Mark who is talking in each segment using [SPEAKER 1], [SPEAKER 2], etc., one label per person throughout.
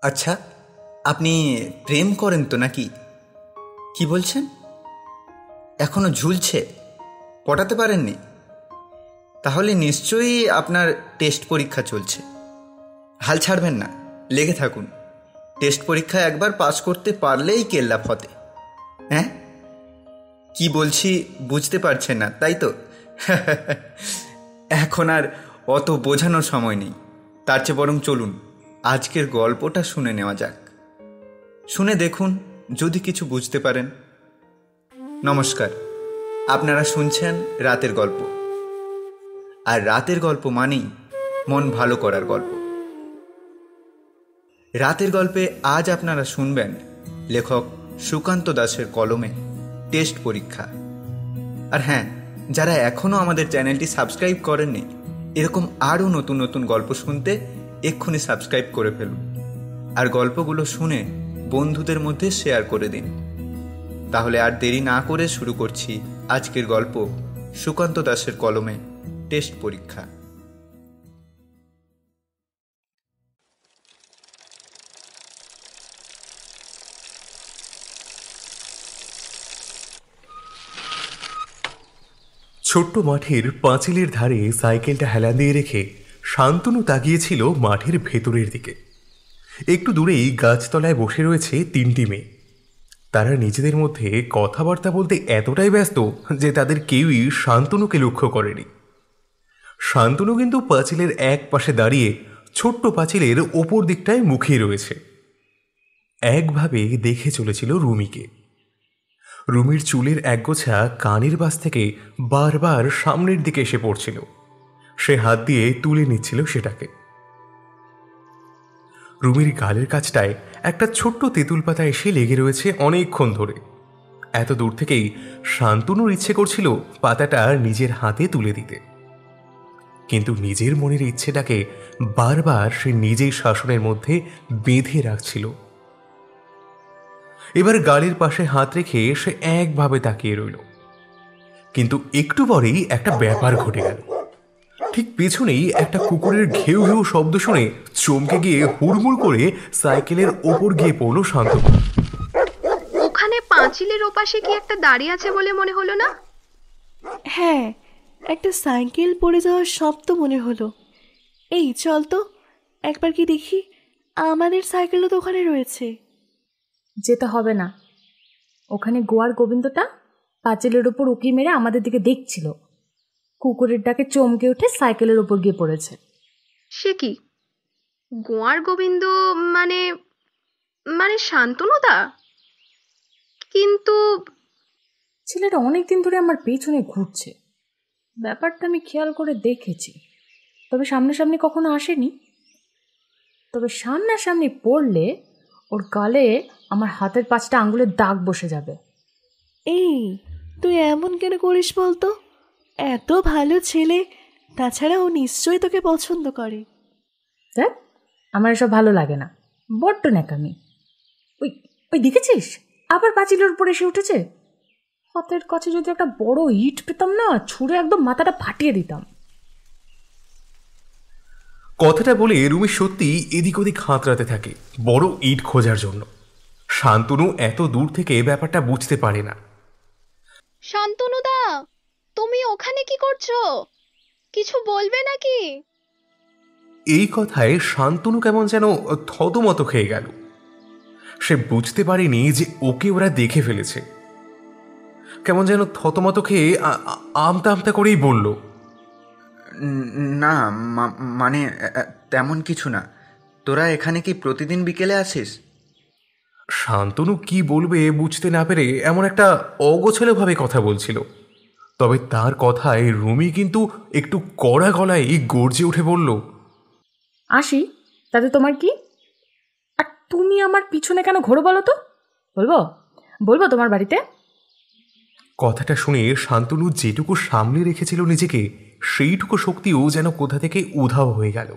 [SPEAKER 1] আচ্ছা, আপনি প্রেম করেন তো নাকি? কি বলছেন? এখনো ঝুলছে? পটাতে পারেননি? তাহলে নিশ্চয়ই আপনার টেস্ট পরীক্ষা চলছে। হাল ছাড়বেন না, লেগে থাকুন। টেস্ট পরীক্ষা একবার পাস করতে পারলেই কেল্লা ফতে। হ্যাঁ, কি বলছি বুঝতে পারছেন না, তাই তো? এখন আর অত বোঝানোর সময় নেই। তার চেয়ে বরং চলুন আজকের গল্পটা শুনে নেওয়া যাক। শুনে দেখুন যদি কিছু বুঝতে পারেন। নমস্কার, আপনারা শুনছেন রাতের গল্প। আর রাতের গল্প মানেই মন ভালো করার গল্প। রাতের গল্পে আজ আপনারা শুনবেন লেখক সুকান্ত দাসের কলমে টেস্ট পরীক্ষা। আর হ্যাঁ, যারা এখনও আমাদের চ্যানেলটি সাবস্ক্রাইব করেননি, এরকম আরও নতুন নতুন গল্প শুনতে এক্ষুনি সাবস্ক্রাইব করে ফেলুন। আর গল্পগুলো শুনে বন্ধুদের মধ্যে শেয়ার করে দিন। তাহলে আর দেরি না করে শুরু করছি আজকের গল্প, সুকান্ত দাসের কলমে টেস্ট পরীক্ষা।
[SPEAKER 2] ছোট্ট মাঠের পাঁচিলের ধারে সাইকেলটা হেলান দিয়ে রেখে শান্তনু তাকিয়েছিল মাঠের ভেতরের দিকে। একটু দূরেই গাছতলায় বসে রয়েছে তিনটি মেয়ে। তারা নিজেদের মধ্যে কথাবার্তা বলতে এতটাই ব্যস্ত যে তাদের কেউই শান্তনুকে লক্ষ্য করেনি। শান্তনু কিন্তু পাঁচিলের এক পাশে দাঁড়িয়ে ছোট্ট পাঁচিলের ওপর দিকটায় মুখিয়ে রয়েছে। একভাবে দেখে চলেছিল রুমিকে। রুমির চুলের একগোছা কানের বাস থেকে বারবার সামনের দিকে এসে পড়ছিল। সে হাত দিয়ে তুলে নিচ্ছিল সেটাকে। রুমির গালের কাছটায় একটা ছোট্ট তেঁতুল পাতা এসে লেগে রয়েছে অনেকক্ষণ ধরে। এত দূর থেকেই শান্তনুর ইচ্ছে করছিল পাতাটা নিজের হাতে তুলে দিতে, কিন্তু নিজের মনের ইচ্ছেটাকে বারবার সে নিজেই শাসনের মধ্যে বেঁধে রাখছিল। এবার গালের পাশে হাত রেখে সে একভাবে তাকিয়ে রইল। কিন্তু একটু পরেই একটা ব্যাপার ঘটে গেল। ঠিক পেছনেই একটা কুকুরের ঘেউ ঘেউ শব্দ শুনে চমকে গিয়ে হুড়মুড় করে সাইকেলের ওপর গিয়ে পড়ল শান্তনু।
[SPEAKER 3] ওখানে পাঁচিলের ওপাশে কি একটা দাঁড়িয়ে আছে বলে মনে হলো না?
[SPEAKER 4] হ্যাঁ, একটা সাইকেল পড়ে যাওয়ার শব্দ মনে হলো। এই চল তো একবার কি দেখি, আমাদের সাইকেলও তো ওখানে রয়েছে।
[SPEAKER 5] যেতে হবে না, ওখানে গোয়ার গোবিন্দটা পাঁচিলের ওপর উকি মেরে আমাদের দিকে দেখছিল। কুকুরের ডাকে চমকে উঠে সাইকেলের ওপর গিয়ে পড়েছে।
[SPEAKER 3] সে কি, গোয়ার গোবিন্দ মানে মানে শান্তনুদা? কিন্তু
[SPEAKER 5] ছেলেটা অনেকদিন ধরে আমার পেছনে ঘুরছে, ব্যাপারটা আমি খেয়াল করে দেখেছি। তবে সামনাসামনি কখনো আসেনি। তবে সামনাসামনি পড়লে ওর গালে আমার হাতের 5টা আঙ্গুলের দাগ বসে যাবে।
[SPEAKER 4] এই তুই এমন কেন করিস বলতো? এত ভালো ছেলে, তাছাড়া ও নিশ্চয়ই তোকে পছন্দ করে।
[SPEAKER 5] দেখ, আমার এসব ভালো লাগে না, বড্ড ন্যাকামি। ওই ওই দেখেছিস, আবার পাঁচিলের উপর এসে উঠেছে। হাতের কাছে যদি একটা বড় ইট পেতাম না, ছুঁড়ে একদম মাথাটা ফাটিয়ে দিতাম।
[SPEAKER 2] কথাটা বলে রুমি সত্যি এদিক ওদিক হাতড়াতে থাকে বড় ইট খোঁজার জন্য। শান্তনু এত দূর থেকে ব্যাপারটা বুঝতে পারে না।
[SPEAKER 3] শান্তনুদা, তুমি ওখানে কি করছো? কিছু বলবে নাকি?
[SPEAKER 2] এই কথায় শান্তনু কেমন যেন থতমত খেয়ে গেল। সে বুঝতে পারেনি যে ওকে ওরা দেখে ফেলেছে। কেমন যেন থতমত খেয়ে আমতা আমতা করেই বলল,
[SPEAKER 1] না, মানে তেমন কিছু না। তোরা এখানে কি প্রতিদিন বিকেলে আসিস?
[SPEAKER 2] শান্তনু কি বলবে বুঝতে না পেরে এমন একটা অগোছালোভাবে কথা বলছিল। তবে তার কথায় রুমি কিন্তু একটু কড়া গলায় গর্জে উঠে বলল,
[SPEAKER 5] আসি, তাতে তোমার কি? আর তুমি আমার পিছনে কেন ঘোরো বলো তো? বলবো বলবো তোমার বাড়িতে?
[SPEAKER 2] কথাটা শুনে শান্তনু যেটুকু সামনে রেখেছিল নিজেকে, সেইটুকু শক্তিও যেন কোথা থেকে উধাও হয়ে গেল।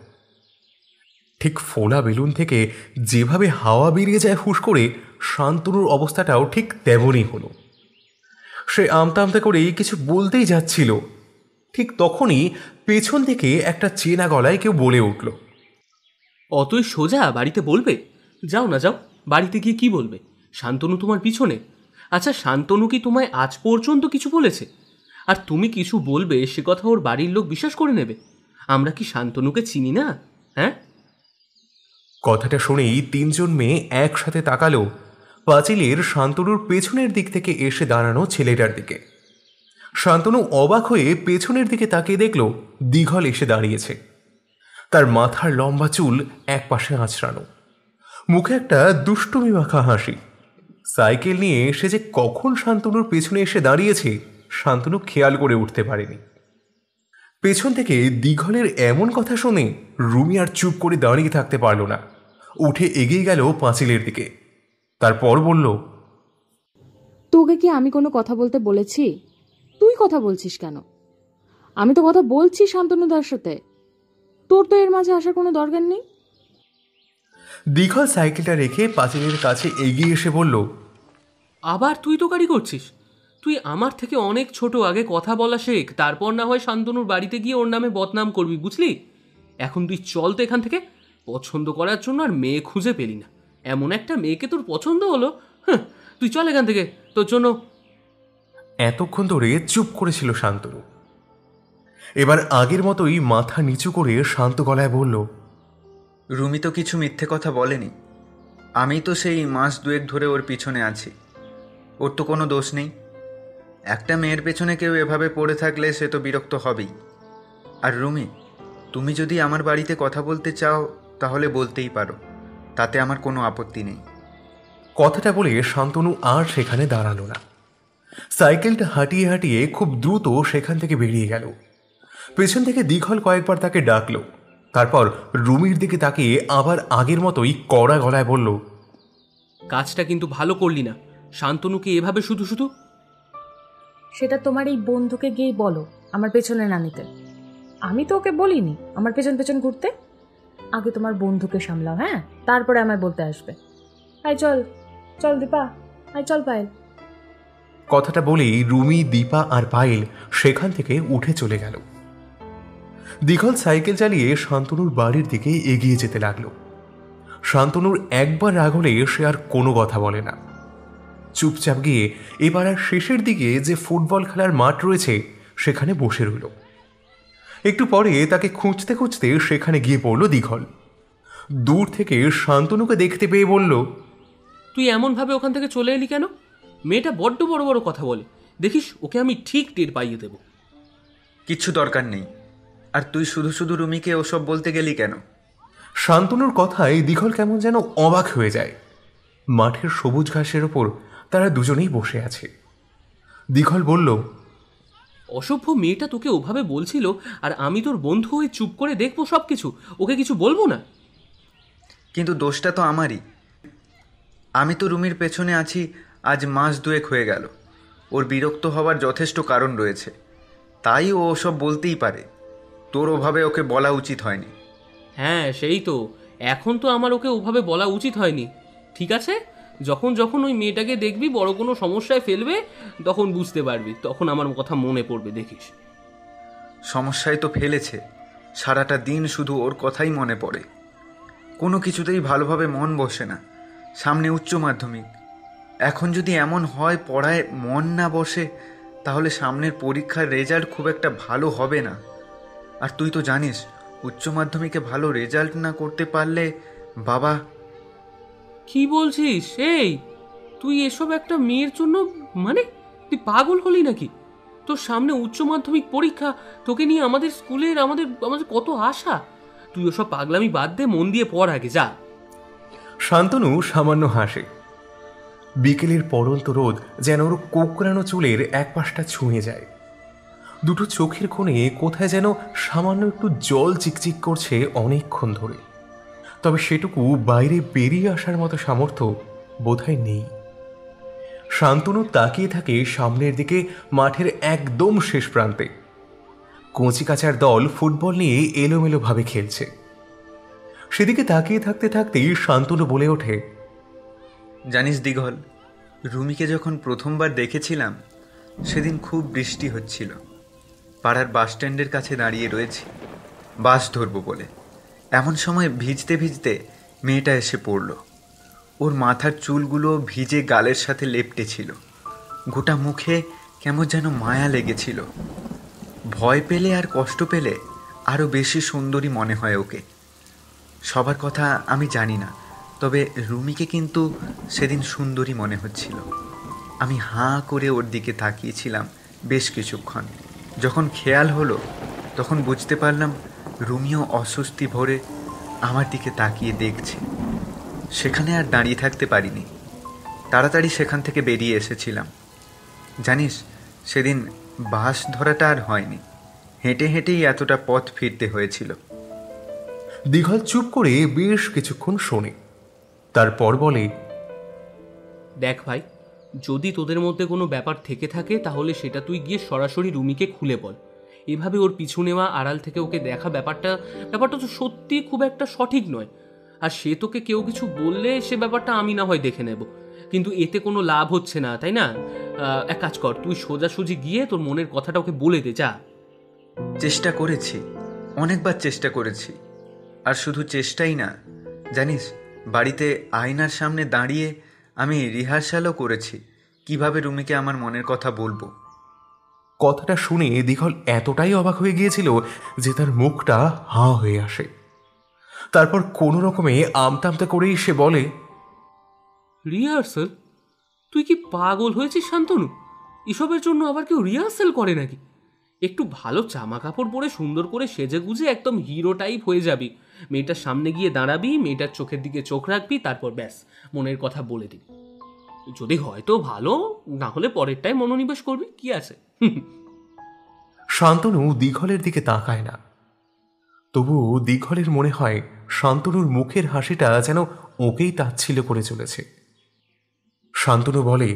[SPEAKER 2] ঠিক ফোলা বেলুন থেকে যেভাবে হাওয়া বেরিয়ে যায় হুশ করে, শান্তনুর অবস্থাটাও ঠিক তেমনই হলো। সে আমতা আমতা করে কিছু বলতেই যাচ্ছিল, ঠিক তখনই পেছন থেকে একটা চেনা গলায় কেউ বলে উঠল,
[SPEAKER 6] অতই সোজা বাড়িতে বলবে? যাও না, যাও, বাড়িতে গিয়ে কি বলবে? শান্তনু তোমার পিছনে। আচ্ছা, শান্তনু কি তোমায় আজ পর্যন্ত কিছু বলেছে? আর তুমি কিছু বলবে সে কথা ওর বাড়ির লোক বিশ্বাস করে নেবে? আমরা কি শান্তনুকে চিনি না? হ্যাঁ?
[SPEAKER 2] কথাটা শুনেই তিনজন মেয়ে একসাথে তাকালো পাঁচিলের শান্তনুর পেছনের দিক থেকে এসে দাঁড়ানো ছেলেটার দিকে। শান্তনু অবাক হয়ে পেছনের দিকে তাকিয়ে দেখল দীঘল এসে দাঁড়িয়েছে। তার মাথার লম্বা চুল একপাশে আঁচড়ানো, মুখে একটা দুষ্টুমি মাখা হাসি। সাইকেল নিয়ে সে যে কখন শান্তনুর পেছনে এসে দাঁড়িয়েছে শান্তনু খেয়াল করে উঠতে পারেনি। পেছন থেকে দীঘলের এমন কথা শুনে রুমি আর চুপ করে দাঁড়িয়ে থাকতে পারল না, উঠে এগিয়ে গেল পাঁচিলের দিকে। তারপর বলল,
[SPEAKER 5] তোকে কি আমি কোনো কথা বলতে বলেছি? তুই কথা বলছিস কেন? আমি তো কথা বলছি শান্তনুদার সাথে, তোর তো এর মাঝে আসার কোনো দরকার নেই।
[SPEAKER 2] দীঘল সাইকেলটা রেখে পাঁচিলের কাছে এগিয়ে এসে বলল,
[SPEAKER 6] আবার তুই তো গাড়ি করছিস? তুই আমার থেকে অনেক ছোট, আগে কথা বলা শেখ, তারপর না হয় শান্তনুর বাড়িতে গিয়ে ওর নামে বদনাম করবি, বুঝলি? এখন তুই চল তো এখান থেকে। পছন্দ করার জন্য আর মেয়ে খুঁজে পেলি না, এমন একটা মেয়েকে তোর পছন্দ হলো। হ্যাঁ, তুই চল এখান থেকে, তোর জন্য।
[SPEAKER 2] এতক্ষণ ধরে চুপ করেছিল শান্তনু। এবার আগের মতোই মাথা নিচু করে শান্ত গলায় বলল,
[SPEAKER 1] রুমি তো কিছু মিথ্যে কথা বলেনি। আমি তো সেই মাস দুয়েক ধরে ওর পিছনে আছি। ওর তো কোনো দোষ নেই। একটা মেয়ের পেছনে কেউ এভাবে পড়ে থাকলে সে তো বিরক্ত হবেই। আর রুমি, তুমি যদি আমার বাড়িতে কথা বলতে চাও তাহলে বলতেই পারো, তাতে আমার কোনো আপত্তি নেই।
[SPEAKER 2] কথাটা বলে শান্তনু আর সেখানে দাঁড়ালো না। সাইকেলটা হাঁটিয়ে হাঁটিয়ে খুব দ্রুত সেখান থেকে বেরিয়ে গেল। পেছন থেকে দীঘল কয়েকবার তাকে ডাকলো, তারপর রুমির দিকে তাকিয়ে আবার আগের মতোই কড়া গলায় বলল,
[SPEAKER 6] কাজটা কিন্তু ভালো করলি না। শান্তনুকে এভাবে শুধু শুধু।
[SPEAKER 5] সেটা তোমার এই বন্ধুকে গিয়ে বলো আমার পেছনে না নিতে। আমি তো ওকে বলিনি আমার পেছন পেছন ঘুরতে। আগে তোমার বন্ধুকে সামলাও, হ্যাঁ, তারপরে আমায় বলতে আসবে। আয় চল, চল দীপা, আয় চল পায়েল।
[SPEAKER 2] কথাটা বলেই রুমি, দীপা আর পায়েল সেখান থেকে উঠে চলে গেল। দীঘল সাইকেল চালিয়ে শান্তনুর বাড়ির দিকে এগিয়ে যেতে লাগলো। শান্তনুর একবার রাগ হলে সে আর কোনো কথা বলে না। চুপচাপ গিয়ে এবার আর শেষের দিকে যে ফুটবল খেলার মাঠ রয়েছে সেখানে বসে রইল। একটু পরে তাকে খুঁজতে খুঁজতে সেখানে গিয়ে পড়ল দীঘল। দূর থেকে শান্তনুকে দেখতে পেয়ে বলল,
[SPEAKER 6] তুই এমনভাবে ওখান থেকে চলে এলি কেন? মেয়েটা বড্ড বড় বড় কথা বলে, দেখিস ওকে আমি ঠিক টের পাইয়ে দেব।
[SPEAKER 1] কিচ্ছু দরকার নেই। আর তুই শুধু শুধু রুমিকে ওসব বলতে গেলি কেন?
[SPEAKER 2] শান্তনুর কথায় দীঘল কেমন যেন অবাক হয়ে যায়। মাঠের সবুজ ঘাসের ওপর তারা দুজনেই বসে আছে। দীঘল বলল,
[SPEAKER 6] অসভ্য মেয়েটা তোকে ওভাবে বলছিল, আর আমি তোর বন্ধু হয়ে চুপ করে দেখবো সব কিছু, ওকে কিছু বলবো না?
[SPEAKER 1] কিন্তু দোষটা তো আমারই। আমি তো রুমির পেছনে আছি আজ মাস দুয়েক হয়ে গেল। ওর বিরক্ত হওয়ার যথেষ্ট কারণ রয়েছে, তাই ও ওসব বলতেই পারে। তোর ওভাবে ওকে বলা উচিত হয়নি।
[SPEAKER 6] হ্যাঁ, সেই তো। এখন তো আমার ওকে ওভাবে বলা উচিত হয়নি। ঠিক আছে, যখন যখন ওই মেয়েটাকে দেখবি বড় কোনো সমস্যায় ফেলবে, তখন বুঝতে পারবি, তখন আমার কথা মনে পড়বে, দেখিস।
[SPEAKER 1] সমস্যায় তো ফেলেছে, সারাটা দিন শুধু ওর কথাই মনে পড়ে। কোনো কিছুতেই ভালোভাবে মন বসে না। সামনে উচ্চ মাধ্যমিক, এখন যদি এমন হয় পড়ায় মন না বসে, তাহলে সামনের পরীক্ষার রেজাল্ট খুব একটা ভালো হবে না। আর তুই তো জানিস, উচ্চ মাধ্যমিকে ভালো রেজাল্ট না করতে পারলে বাবা।
[SPEAKER 6] কি বলছিস? এই, তুই এসব একটা মেয়ের জন্য, মানে তুই পাগল হলি নাকি? তোর সামনে উচ্চ মাধ্যমিক পরীক্ষা, তোকে নিয়ে আমাদের স্কুলের আমাদের আমাদের কত আশা। তুই ওসব পাগলামি বাদ দে, মন দিয়ে পড় আগে, যা।
[SPEAKER 2] শান্তনু সামান্য হাসে। বিকেলের পড়ন্ত রোদ যেন ওর কোকড়ানো চুলের এক পাশটা ছুঁয়ে যায়। দুটো চোখের কোণে কোথায় যেন সামান্য একটু জল চিকচিক করছে অনেকক্ষণ ধরে, তবে সেটুকু বাইরে বেরিয়ে আসার মতো সামর্থ্য বোধহয় নেই। শান্তনু তাকিয়ে থাকে সামনের দিকে মাঠের একদম শেষ প্রান্তে। কচিকাচার দল ফুটবল নিয়ে এলোমেলোভাবে খেলছে। সেদিকে তাকিয়ে থাকতে থাকতেই শান্তনু বলে ওঠে,
[SPEAKER 1] জানিস দীঘল, রুমিকে যখন প্রথমবার দেখেছিলাম সেদিন খুব বৃষ্টি হচ্ছিল। পাড়ার বাস স্ট্যান্ডের কাছে দাঁড়িয়ে রয়েছি বাস ধরবো বলে। এমন সময় ভিজতে ভিজতে মেয়েটা এসে পড়ল। ওর মাথার চুলগুলো ভিজে গালের সাথে লেপ্টে ছিল। গোটা মুখে কেমন যেন মায়া লেগেছিল। ভয় পেলে আর কষ্ট পেলে আরও বেশি সুন্দরী মনে হয় ওকে। সবার কথা আমি জানি না, তবে রুমিকে কিন্তু সেদিন সুন্দরী মনে হচ্ছিল। আমি হাঁ করে ওর দিকে তাকিয়েছিলাম বেশ কিছুক্ষণ। যখন খেয়াল হলো তখন বুঝতে পারলাম রুমিও অস্বস্তি ভরে আমার দিকে তাকিয়ে দেখছে। সেখানে আর দাঁড়িয়ে থাকতে পারিনি, তাড়াতাড়ি সেখান থেকে বেরিয়ে এসেছিলাম। জানিস, সেদিন বাস ধরাটা আর হয়নি, হেঁটে হেঁটেই এতটা পথ ফিরতে হয়েছিল।
[SPEAKER 2] দীঘল চুপ করে বেশ কিছুক্ষণ শোনে, তারপর বলে,
[SPEAKER 6] দেখ ভাই, যদি তোদের মধ্যে কোনো ব্যাপার থেকে থাকে তাহলে সেটা তুই গিয়ে সরাসরি রুমিকে খুলে বল। এভাবে ওর পিছু নেওয়া, আড়াল থেকে ওকে দেখা, ব্যাপারটা তো সত্যি খুব একটা সঠিক নয়। আর সে তোকে কেউ কিছু বললে সে ব্যাপারটা আমি না হয় দেখে নেব, কিন্তু এতে কোনো লাভ হচ্ছে না, তাই না? এক কাজ কর, তুই সোজাসুজি গিয়ে তোর মনের কথাটা ওকে বলে দে, যা।
[SPEAKER 1] চেষ্টা করেছি, অনেকবার চেষ্টা করেছি। আর শুধু চেষ্টাই না, জানিস, বাড়িতে আয়নার সামনে দাঁড়িয়ে আমি রিহার্সালও করেছি কিভাবে রুমিকে আমার মনের কথা বলবো।
[SPEAKER 2] কথাটা শুনে দীঘল এতটাই অবাক হয়ে গিয়েছিল যে তার মুখটা হাঁ হয়ে আসে। তারপর কোনো রকমে আমতামতা করেই সে বলে,
[SPEAKER 6] রিহার্সাল? তুই কি পাগল হয়েছিস শান্তনু? এসবের জন্য আবার কেউ রিহার্সাল করে নাকি? একটু ভালো জামা কাপড় পরে সুন্দর করে সেজে গুজে একদম হিরো টাইপ হয়ে যাবি, মেয়েটার সামনে গিয়ে দাঁড়াবি, মেয়েটার চোখের দিকে চোখ রাখবি, তারপর ব্যাস মনের কথা বলে দিবি। যদি হয়তো ভালো, না হলে পরেরটাই মনোনিবেশ করবি, কি আছে।
[SPEAKER 2] শান্তনু দীঘলের দিকে তাকায় না। তবুও দীঘলের মনে হয় শান্তনুর মুখের হাসিটা যেন ওকেই তাচ্ছিল্য করে চলেছে। শান্তনু বলে,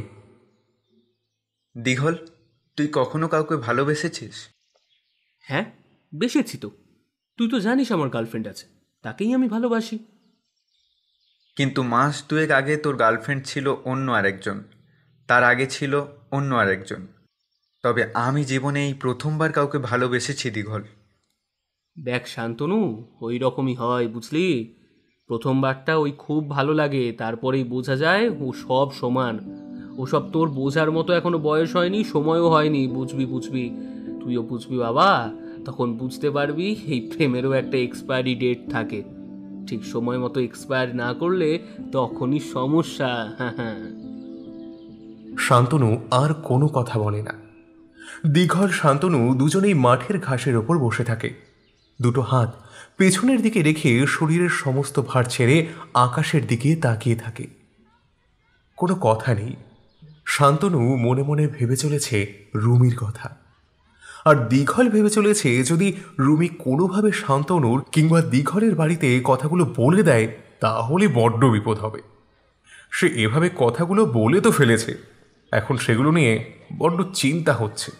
[SPEAKER 1] দীঘল, তুই কখনো কাউকে ভালোবেসেছিস?
[SPEAKER 6] হ্যাঁ, বেসেছি তো। তুই তো জানিস আমার গার্লফ্রেন্ড আছে, তাকেই আমি ভালোবাসি।
[SPEAKER 1] কিন্তু মাস দুয়েক আগে তোর গার্লফ্রেন্ড ছিল অন্য আরেকজন, তার আগে ছিল অন্য আরেকজন। তবে আমি জীবনে এই প্রথমবার কাউকে ভালোবেসেছি দীঘল।
[SPEAKER 6] দেখ শান্তনু, ওই রকমই হয়, বুঝলি? প্রথমবারটা ওই খুব ভালো লাগে, তারপরেই বোঝা যায় ও সব সমান। ওসব তোর বোঝার মতো এখনো বয়স হয়নি, সময়ও হয়নি। বুঝবি, তুইও বুঝবি বাবা। তখন বুঝতে পারবি এই প্রেমেরও একটা এক্সপায়ারি ডেট থাকে। ঠিক সময় মতো এক্সপায়ার না করলে তখনই সমস্যা। হ্যাঁ।
[SPEAKER 2] শান্তনু আর কোনো কথা বলে না। দীঘল শান্তনু দুজনেই মাঠের ঘাসের ওপর বসে থাকে, দুটো হাত পেছনের দিকে রেখে শরীরের সমস্ত ভার ছেড়ে আকাশের দিকে তাকিয়ে থাকে। কোনো কথা নেই। শান্তনু মনে মনে ভেবে চলেছে রুমির কথা, আর দীঘল ভেবে চলেছে যদি রুমি কোনোভাবে শান্তনুর কিংবা দীঘলের বাড়িতে কথাগুলো বলে দেয় তাহলে বড্ড বিপদ হবে। সে এভাবে কথাগুলো বলে তো ফেলেছে, এখন সেগুলো নিয়ে বড্ড চিন্তা হচ্ছে।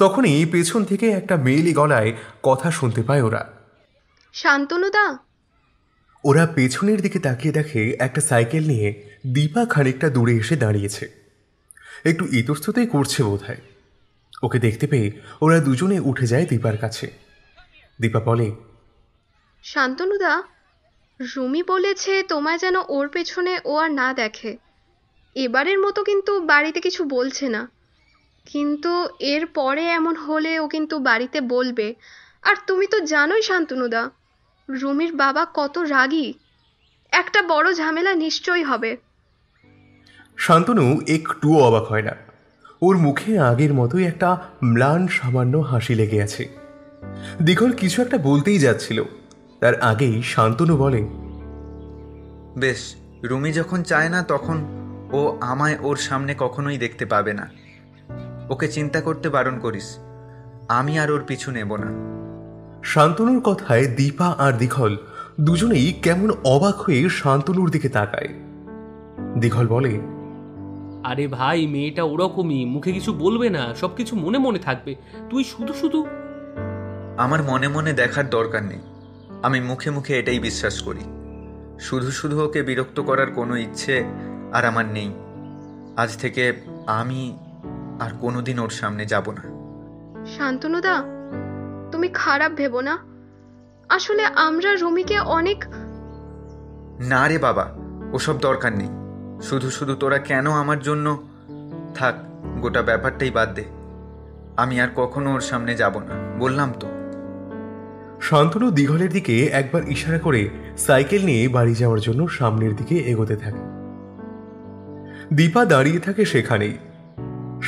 [SPEAKER 2] তখনই পেছন থেকে একটা মেয়েলি গলায় কথা শুনতে পায় ওরা।
[SPEAKER 3] শান্তনুদা।
[SPEAKER 2] ওরা পেছনের দিকে তাকিয়ে দেখে একটা সাইকেল নিয়ে দীপা খানিকটা দূরে এসে দাঁড়িয়েছে। একটু ইতস্ততই করছে বোধহয়। ওকে দেখতে পেয়ে ওরা দুজনে উঠে যায় দীপার কাছে। দীপা বলে,
[SPEAKER 3] শান্তনুদা, রুমি বলেছে তোমায় যেন ওর পেছনে ও আর না দেখে। এবারের মতো কিন্তু বাড়িতে কিছু বলছে না, কিন্তু এর পরে এমন হলে ও কিন্তু বাড়িতে বলবে। আর তুমি তো জানোই শান্তনুদা, রুমির বাবা কত রাগী। একটা বড় ঝামেলা নিশ্চয়ই হবে।
[SPEAKER 2] শান্তনু একটুও অবাক হয় না। ওর মুখে আগের মতোই একটা ম্লান সামান্য হাসি লেগে আছে। দীঘল কিছু একটা বলতেই যাচ্ছিল, তার আগেই শান্তনু বলে,
[SPEAKER 1] বেশ, রুমি যখন চায় না তখন ও আমায় ওর সামনে কখনোই দেখতে পাবে না। ওকে চিন্তা করতে বারণ করিস, আমি আর ওর পিছু নেব না।
[SPEAKER 2] শান্তনুর কথায় দীপা আর দীঘল দুজনেই কেমন অবাক হয়ে শান্তনুর দিকে তাকায়। দীঘল বলে,
[SPEAKER 6] আরে ভাই, মেয়েটা ওরকমই, মুখে কিছু বলবে না, সবকিছু মনে মনে থাকবে। তুই শুধু
[SPEAKER 1] আমার মনে মনে দেখার দরকার নেই, আমি মুখে মুখে এটাই বিশ্বাস করি। শুধু ওকে বিরক্ত করার কোনো ইচ্ছে আর আমার নেই। আজ থেকে আমি আর কোনোদিন ওর সামনে যাব না।
[SPEAKER 3] শান্তনুদা, তুমি খারাপ ভেবো না। আসলে আমরা রুমিকে অনেক...
[SPEAKER 1] না রে বাবা, ওসব দরকার নেই। শুধু শুধু তোরা কেন আমার জন্য, থাক, গোটা ব্যাপারটাই বাদ দে। আমি আর কখনো ওর সামনে যাব না, বললাম তো।
[SPEAKER 2] শান্তনু দিঘলের দিকে একবার ইশারা করে সাইকেল নিয়ে বাড়ি যাওয়ার জন্য সামনের দিকে এগোতে থাকে। দীপা দাঁড়িয়ে থাকে সেখানেই।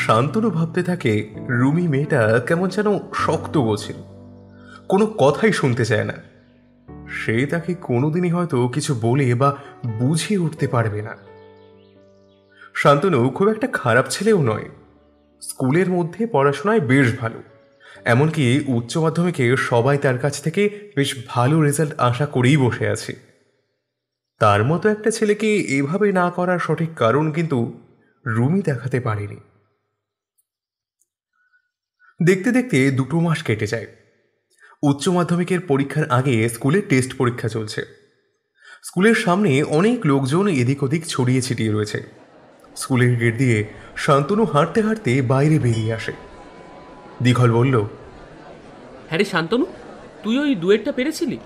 [SPEAKER 2] শান্তনু ভাবতে থাকে রুমি মেয়েটা কেমন যেন শক্ত গোছিল, কোনো কথাই শুনতে চায় না। সে তাকে কোনোদিনই হয়তো কিছু বলে বা বুঝিয়ে উঠতে পারবে না। শান্তনু খুব একটা খারাপ ছেলেও নয়, স্কুলের মধ্যে পড়াশোনায় বেশ ভালো, এমনকি উচ্চ মাধ্যমিকে সবাই তার কাছ থেকে বেশ ভালো রেজাল্ট আশা করেই বসে আছে। তার মতো একটা ছেলেকে এভাবে না করার সঠিক কারণ কিন্তু রুমি দেখাতে পারেনি। দেখতে দেখতে 2 মাস কেটে যায়। উচ্চ মাধ্যমিকের পরীক্ষার আগে স্কুলে টেস্ট পরীক্ষা চলছে। স্কুলের সামনে অনেক লোকজন এদিক ওদিক ছড়িয়ে ছিটিয়ে রয়েছে। স্কুলের গেট দিয়ে শান্তনু হাঁটতে হাঁটতে বাইরে বেরিয়ে আসে। দিঘল বলল,
[SPEAKER 6] হ্যাঁ রে শান্তনু, তুই ওই ডুয়েটটা পেরেছিলি?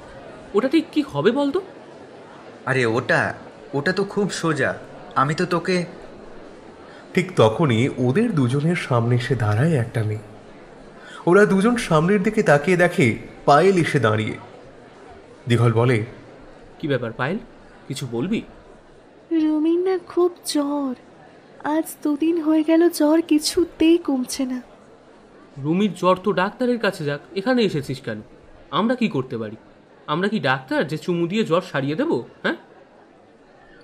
[SPEAKER 6] ওটা ঠিক কি হবে বলতো?
[SPEAKER 1] আরে ওটা তো খুব সোজা। আমি তো তোকে।
[SPEAKER 2] ঠিক তখনই ওদের দুজনের সামনে এসে দাঁড়ায় একটা মেয়ে। ওরা দুজন সামনের দিকে তাকিয়ে দেখে পায়েল এসে দাঁড়িয়ে। দিঘল বলে,
[SPEAKER 6] কি ব্যাপার পায়েল, কিছু বলবি?
[SPEAKER 4] রুমির না খুব জ্বর, আজ 2 দিন হয়ে গেল, জ্বর কিছুতেই কমছে না।
[SPEAKER 6] রুমির জ্বর তো ডাক্তারের কাছে যাক, এখানে এসেছিস কেন? আমরা কি করতে পারি? আমরা কি ডাক্তার যে চুমু দিয়ে জ্বর সারিয়ে দেবো? হ্যাঁ?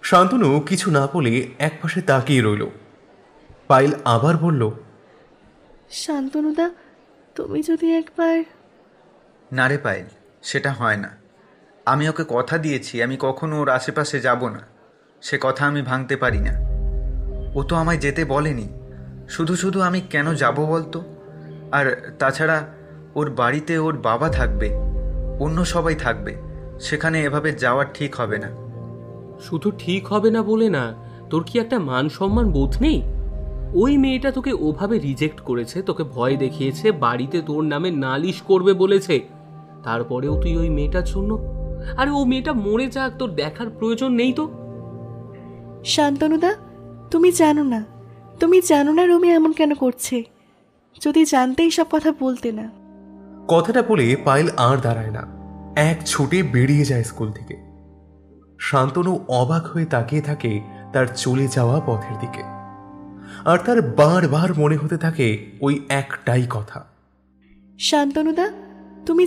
[SPEAKER 2] শান্তনু কিছু না বলে একপাশে তাকিয়ে রইল। পায়েল আবার বলল,
[SPEAKER 4] শান্তনুদা, তুমি যদি একবার।
[SPEAKER 1] না রে পায়েল, সেটা হয় না। আমি ওকে কথা দিয়েছি আমি কখনো ওর আশেপাশে যাব না। সে কথা আমি ভাঙতে পারি না। ও তো আমায় যেতে বলেনি। শুধু শুধু আমি কেন যাব বলতো? আর তাছাড়া ওর বাড়িতে ওর বাবা থাকবে, অন্য সবাই থাকবে, সেখানে এভাবে যাওয়া ঠিক হবে না।
[SPEAKER 6] শুধু ঠিক হবে না বলে না, তোর কি একটা মান সম্মান বোধ নেই? ওই মেয়েটা তোকে ওভাবে রিজেক্ট করেছে, তোকে ভয় দেখিয়েছে, বাড়িতে তোর নামে নালিশ করবে বলেছে, তারপরেও তুই ওই মেয়েটার জন্য। আরে ও মেয়েটা মরে যাক, তোর দেখার প্রয়োজন নেই তো?
[SPEAKER 4] শান্তনুদা, তুমি জানো না রুমি এমন কেন করছে। যদি জানতেই সব কথা বলতে না।
[SPEAKER 2] কথাটা বলে পায়েল আর দাঁড়ায় না, এক ছুটে বেরিয়ে যায় স্কুল থেকে। শান্তনু অবাক হয়ে তাকিয়ে থাকে তার চলে যাওয়া পথের দিকে। আর তার বারবার মনে হতে থাকে ওই একটাই কথা,
[SPEAKER 4] শান্তনুদা, তুমি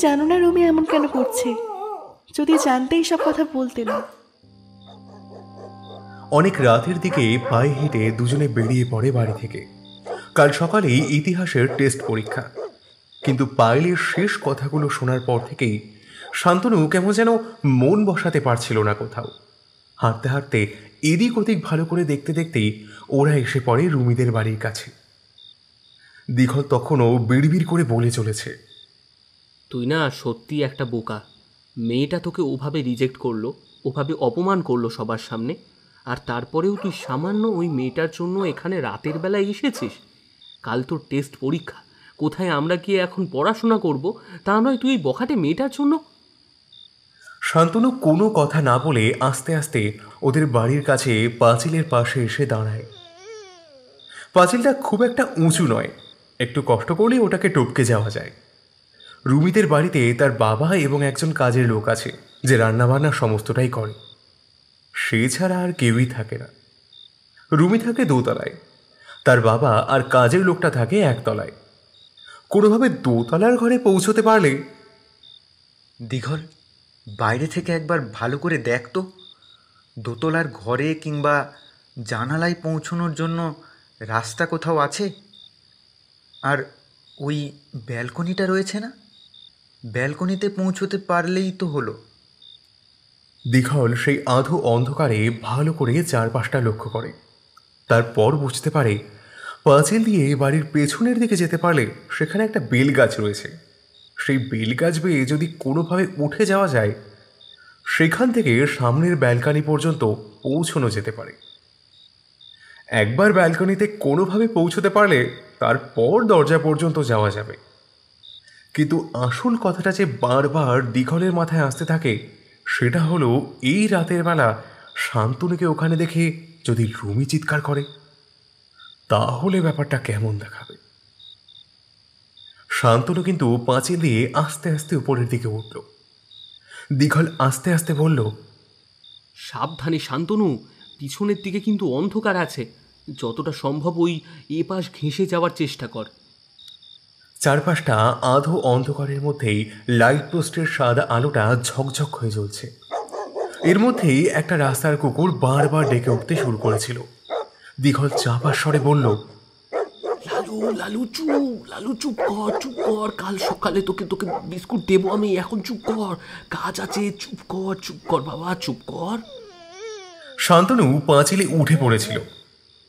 [SPEAKER 4] জানো না রুমি এমন কেন করছে। যদি জানতেই সব কথা বলতে না।
[SPEAKER 2] অনেক রাতের দিকে পায়ে হেঁটে দুজনে বেরিয়ে পড়ে বাড়ি থেকে। কাল সকালেই ইতিহাসের টেস্ট পরীক্ষা। কিন্তু পায়েলের শেষ কথাগুলো শোনার পর থেকেই শান্তনু কেমন যেন মন বসাতে পারছিল না কোথাও। হাঁটতে হাঁটতে এদিক ওদিক ভালো করে দেখতে দেখতেই ওরা এসে পড়ে রুমিদের বাড়ির কাছে। দিঘল তখনও বিড়বিড় করে বলে চলেছে,
[SPEAKER 6] তুই না সত্যি একটা বোকা। মেয়েটা তোকে ওভাবে রিজেক্ট করলো, ওভাবে অপমান করলো সবার সামনে, আর তারপরেও তুই সামান্য ওই মেয়েটার জন্য এখানে রাতের বেলায় এসেছিস। কাল তোর টেস্ট পরীক্ষা, কোথায় আমরা গিয়ে এখন পড়াশোনা করব? তা নয় তুই বখাটে মেয়েটার জন্য।
[SPEAKER 2] শান্তনু কোনো কথা না বলে আস্তে আস্তে ওদের বাড়ির কাছে পাঁচিলের পাশে এসে দাঁড়ায়। পাঁচিলটা খুব একটা উঁচু নয়, একটু কষ্ট করলেই ওটাকে টপকে যাওয়া যায়। রুমিদের বাড়িতে তার বাবা এবং একজন কাজের লোক আছে যে রান্নাবান্না সমস্তটাই করে। সে ছাড়া আর কেউই থাকে না। রুমি থাকে 2 তলায়, তার বাবা আর কাজের লোকটা থাকে 1 তলায়। কোনোভাবে 2 তলার ঘরে পৌঁছতে পারলে।
[SPEAKER 1] দিঘল, বাইরে থেকে একবার ভালো করে দেখ তো, 2 তলার ঘরে কিংবা জানালায় পৌঁছানোর জন্য রাস্তা কোথাও আছে? আর ওই ব্যালকনিটা রয়েছে না, ব্যালকনিতে পৌঁছতে পারলেই তো হলো।
[SPEAKER 2] দিঘল সেই আধো অন্ধকারে ভালো করে চারপাশটা লক্ষ্য করে। তারপর বুঝতে পারে পাঁচিল দিয়ে বাড়ির পেছনের দিকে যেতে পারলে সেখানে একটা বেল গাছ রয়েছে। সেই বেল গাছ বেয়ে যদি কোনোভাবে উঠে যাওয়া যায়, সেখান থেকে সামনের ব্যালকনি পর্যন্ত পৌঁছানো যেতে পারে। একবার ব্যালকনিতে কোনোভাবে পৌঁছতে পারলে তারপর দরজা পর্যন্ত যাওয়া যাবে। কিন্তু আসল কথাটা যে বারবার দিঘলের মাথায় আসতে থাকে সেটা হলো এই রাতের বেলা শান্তনুকে ওখানে দেখে যদি রুমি চিৎকার করে, তাহলে ব্যাপারটা কেমন দেখাবে। শান্তনু কিন্তু পাঁচিল দিয়ে আস্তে আস্তে উপরের দিকে উঠল। দীঘল আস্তে আস্তে বলল,
[SPEAKER 6] সাবধানে শান্তনু, পিছনের দিকে কিন্তু অন্ধকার আছে, যতটা সম্ভব ওই এপাশ ঘেঁষে যাওয়ার চেষ্টা কর।
[SPEAKER 2] চারপাশটা আধো অন্ধকারের মধ্যেই লাইট পোস্টের সাদা আলোটা ঝকঝক হয়ে জ্বলছে। এর মধ্যেই একটা রাস্তার কুকুর বারবার ডেকে উঠতে শুরু করেছিল। দীঘল চাপার স্বরে বলল,
[SPEAKER 6] লালু লালু চুপ, লালু চুপ কর, চুপ কর, কাল সকালে তোকে তোকে বিস্কুট দেবো আমি, এখন চুপ কর, কাজ আছে, চুপ কর বাবা, চুপ কর।
[SPEAKER 2] শান্তনু পাঁচিলে উঠে পড়েছিল,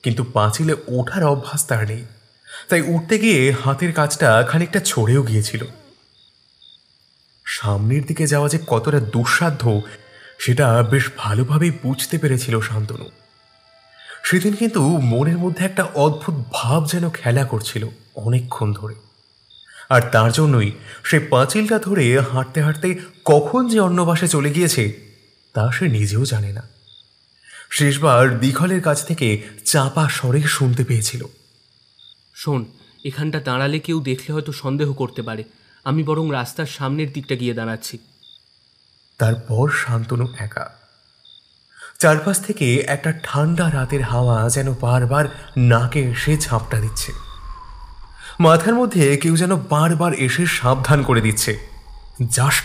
[SPEAKER 2] কিন্তু পাঁচিলে ওঠার অভ্যাস তার নেই, তাই উঠতে গিয়ে হাতের কাজটা খানিকটা ছড়েও গিয়েছিল। সামনের দিকে যাওয়া যে কতটা দুঃসাধ্য সেটা বেশ ভালোভাবেই বুঝতে পেরেছিল শান্তনু। সেদিন কিন্তু মনের মধ্যে একটা অদ্ভুত ভাব যেন খেলা করছিল অনেকক্ষণ ধরে, আর তার জন্যই সে পাঁচিলটা ধরে হাঁটতে হাঁটতে কখন যে অন্য পাশে চলে গিয়েছে তা সে নিজেও জানে না। শেষবার দীঘলের কাছ থেকে চাপা স্বরে শুনতে পেয়েছিল,
[SPEAKER 6] শোন, এখানটা দাঁড়ালে কেউ দেখলে হয়তো সন্দেহ করতে পারে, আমি বরং রাস্তার সামনের দিকটা গিয়ে দাঁড়াচ্ছি।
[SPEAKER 2] তারপর শান্তনু একা। চারপাশ থেকে একটা ঠান্ডা রাতের হাওয়া যেন বারবার নাকে এসে ঝাপটা দিচ্ছে। মাথার মধ্যে কেউ যেন বারবার এসে সাবধান করে দিচ্ছে, যাস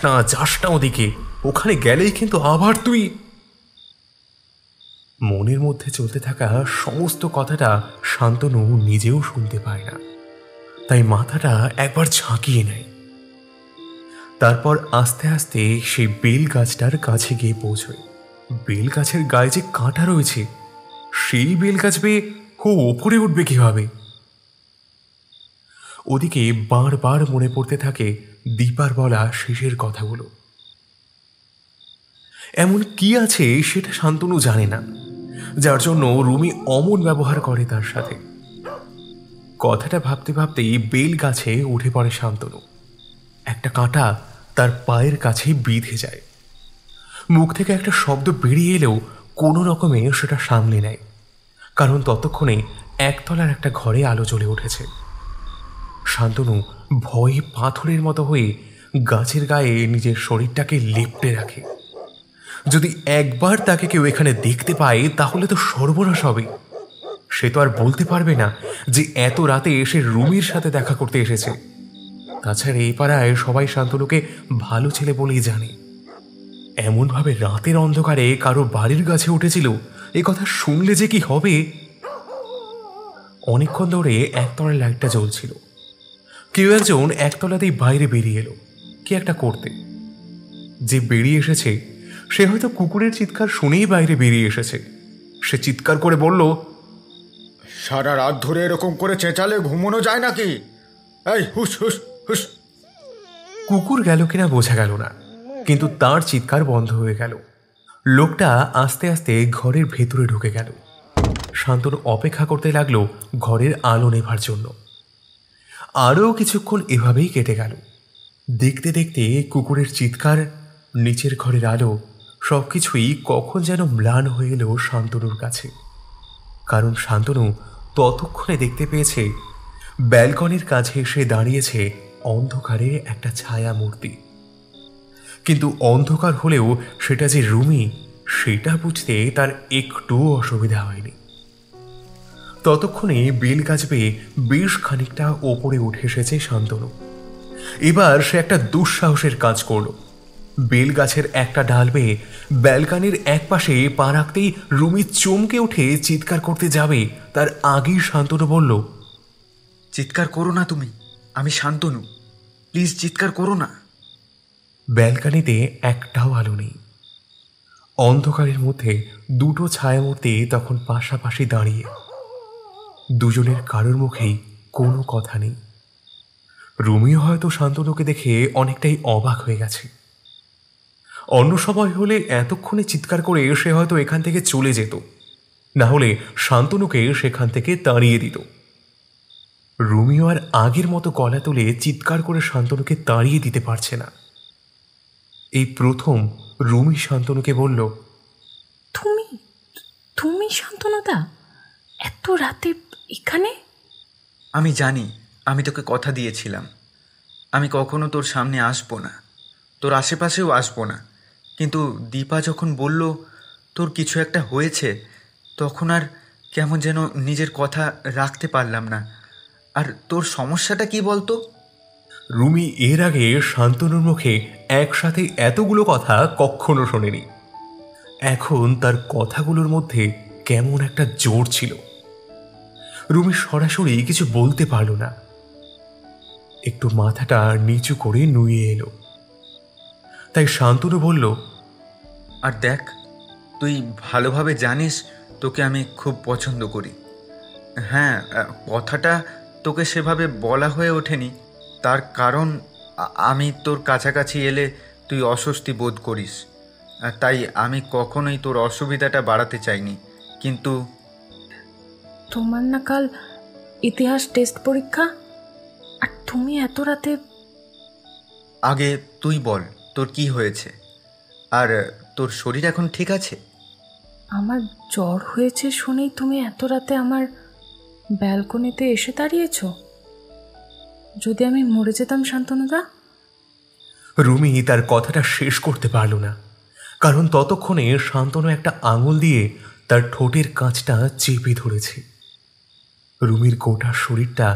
[SPEAKER 2] না ওদিকে, ওখানে গেলেই কিন্তু আবার তুই। মনের মধ্যে চলতে থাকা সমস্ত কথাটা শান্তনু নিজেও শুনতে পায় না, তাই মাথাটা একবার ঝাঁকিয়ে নেয়। তারপর আস্তে আস্তে সেই বেল গাছটার কাছে গিয়ে পৌঁছয়। বেল গাছের গায়ে যে কাঁটা রয়েছে, সেই বেল গাছ বেয়ে ও ওপরে উঠবে কিভাবে? ওদিকে বারবার মনে পড়তে থাকে দীপার বলা শেষের কথাগুলো। এমন কি আছে সেটা শান্তনু জানে না, যার জন্য রুমি অমন ব্যবহার করে তার সাথে। কথাটা ভাবতে ভাবতেই বেল গাছে উঠে পড়ে শান্তনু। একটা কাঁটা তার পায়ের কাছেই বিঁধে যায়। মুখ থেকে একটা শব্দ বেরিয়ে এলেও কোনো রকমে সেটা সামলে নেয়, কারণ ততক্ষণে একতলার একটা ঘরে আলো জ্বলে উঠেছে। শান্তনু ভয়ে পাথরের মতো হয়ে গাছের গায়ে নিজের শরীরটাকে লেপ্টে রাখে। যদি একবার তাকে কেউ এখানে দেখতে পায় তাহলে তো সর্বনাশ হবে। সে তো আর বলতে পারবে না যে এত রাতে এসে রুমির সাথে দেখা করতে এসেছে। তাছাড়া এই পাড়ায় সবাই শান্তনুকে ভালো ছেলে বলেই জানে। এমনভাবে রাতের অন্ধকারে কারো বাড়ির গাছে উঠেছিল, এ কথা শুনলে যে কি হবে। অনেকক্ষণ ধরে একতলার লাইটটা জ্বলছিল। কেউ একজন একতলাতেই বাইরে বেরিয়ে এলো কি একটা করতে। যে বেরিয়ে এসেছে সে হয়তো কুকুরের চিৎকার শুনেই বাইরে বেরিয়ে এসেছে। সে চিৎকার করে বলল,
[SPEAKER 7] সারা রাত ধরে এরকম করে চেঁচালে ঘুমানো যায় নাকি? এই হুস হুস হুস।
[SPEAKER 2] কুকুর গেল কিনা বোঝা গেল না, কিন্তু তার চিৎকার বন্ধ হয়ে গেল। লোকটা আস্তে আস্তে ঘরের ভেতরে ঢুকে গেল। শান্তনু অপেক্ষা করতে লাগলো ঘরের আলো নেভার জন্য। আরও কিছুক্ষণ এভাবেই কেটে গেল। দেখতে দেখতে কুকুরের চিৎকার, নিচের ঘরের আলো সবকিছুই কখন যেন ম্লান হয়ে এলো শান্তনুর কাছে। কারণ শান্তনু ততক্ষণে দেখতে পেয়েছে ব্যালকনির কাছে এসে দাঁড়িয়েছে অন্ধকারে একটা ছায়া মূর্তি। কিন্তু অন্ধকার হলেও সেটা যে রুমি সেটা বুঝতে তার একটু অসুবিধা হয়নি। ততক্ষণে বেল গাছ বেয়ে বেশ খানিকটা ওপরে উঠে এসেছে শান্তনু। এবার সে একটা দুঃসাহসের কাজ করল। বেল গাছের একটা ডাল বেয়ে ব্যালকনির এক পাশে পা রাখতেই রুমি চমকে উঠে চিৎকার করতে যাবে, তার আগেই শান্তনু বলল,
[SPEAKER 1] চিৎকার করো না তুমি, আমি শান্তনু, প্লিজ চিৎকার করো না।
[SPEAKER 2] ব্যালকনিতে একটাও আলো নেই। অন্ধকারের মধ্যে দুটো ছায়ামূর্তি তখন পাশাপাশি দাঁড়িয়ে। দুজনের কারোর মুখেই কোনো কথা নেই। রুমিও হয়তো শান্তনুকে দেখে অনেকটাই অবাক হয়ে গেছে। অন্য সময় হলে এতক্ষণে চিৎকার করে সে হয়তো এখান থেকে চলে যেত, না হলে শান্তনুকে সেখান থেকে তাড়িয়ে দিত। রুমিও আর আগের মতো গলা তুলে চিৎকার করে শান্তনুকে তাড়িয়ে দিতে পারছে না। এই প্রথম রুমি শান্তনুকে বলল,
[SPEAKER 5] তুমি তুমি শান্তনুদা এত রাতে এখানে?
[SPEAKER 1] আমি জানি, আমি তোকে কথা দিয়েছিলাম আমি কখনো তোর সামনে আসবো না, তোর আশেপাশেও আসবো না, কিন্তু দীপা যখন বলল তোর কিছু একটা হয়েছে, তখন আর কেমন যেন নিজের কথা রাখতে পারলাম না। আর তোর সমস্যাটা কি বলতো?
[SPEAKER 2] রুমি এর আগে শান্তনুর মুখে একসাথে এতগুলো কথা কখনো শোনেনি। এখন তার কথাগুলোর মধ্যে কেমন একটা জোর ছিল। রুমি সরাসরি কিছু বলতে পারল না, একটু মাথাটা নিচু করে নুয়ে এলো। তাই শান্তনু বলল,
[SPEAKER 1] আর দেখ, তুই ভালোভাবে জানিস তোকে আমি খুব পছন্দ করি। হ্যাঁ, কথাটা তোকে সেভাবে বলা হয়ে ওঠেনি, তার কারণ আমি তোর কাছাকাছি এলে তুই অস্বস্তি বোধ করিস, তাই আমি কখনোই তোর অসুবিধাটা বাড়াতে চাইনি। কিন্তু
[SPEAKER 5] তোমার না কাল ইতিহাস টেস্ট পরীক্ষা, আর তুমি এত রাতে?
[SPEAKER 1] আগে তুই বল তোর কি হয়েছে, আর তোর শরীর এখন ঠিক আছে?
[SPEAKER 5] আমার জ্বর হয়েছে শুনেই তুমি এত রাতে আমার ব্যালকনিতে এসে দাঁড়িয়েছ? যদি আমি মরে যেতাম শান্তনুদা?
[SPEAKER 2] রুমি তার কথাটা শেষ করতে পারল না, কারণ ততক্ষণে শান্তনু একটা আঙুল দিয়ে তার ঠোঁটের কাঁচটা চেপে ধরেছে। রুমির গোটা শরীরটা